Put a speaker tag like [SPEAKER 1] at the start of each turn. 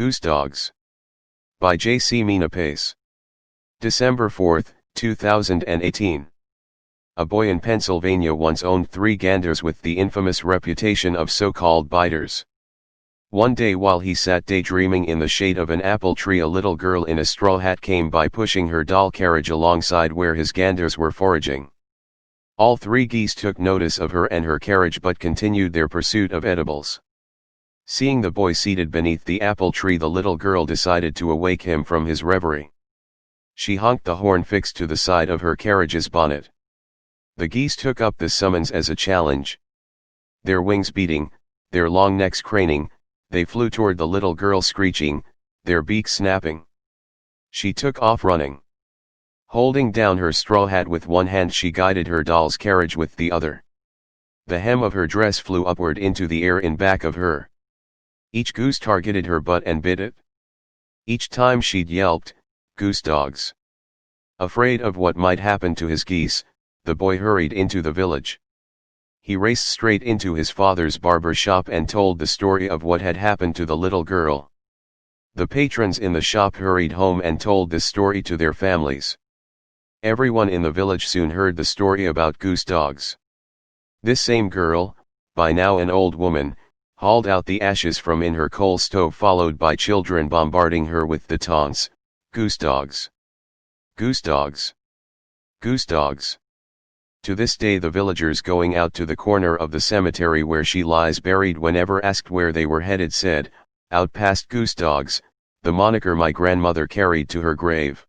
[SPEAKER 1] Goose Dogs. By J.C. Menapace. December 4, 2018. A boy in Pennsylvania once owned 3 ganders with the infamous reputation of so-called biters. One day while he sat daydreaming in the shade of an apple tree, a little girl in a straw hat came by pushing her doll carriage alongside where his ganders were foraging. All 3 geese took notice of her and her carriage but continued their pursuit of edibles. Seeing the boy seated beneath the apple tree, the little girl decided to awake him from his reverie. She honked the horn fixed to the side of her carriage's bonnet. The geese took up the summons as a challenge. Their wings beating, their long necks craning, they flew toward the little girl screeching, their beaks snapping. She took off running. Holding down her straw hat with one hand, she guided her doll's carriage with the other. The hem of her dress flew upward into the air in back of her. Each goose targeted her butt and bit it. Each time she'd yelped, "Goose dogs." Afraid of what might happen to his geese, the boy hurried into the village. He raced straight into his father's barber shop and told the story of what had happened to the little girl. The patrons in the shop hurried home and told this story to their families. Everyone in the village soon heard the story about goose dogs. This same girl, by now an old woman, hauled out the ashes from in her coal stove, followed by children bombarding her with the taunts, "Goose dogs! Goose dogs! Goose dogs!" To this day the villagers going out to the corner of the cemetery where she lies buried, whenever asked where they were headed, said, "Out past Goose Dogs," the moniker my grandmother carried to her grave.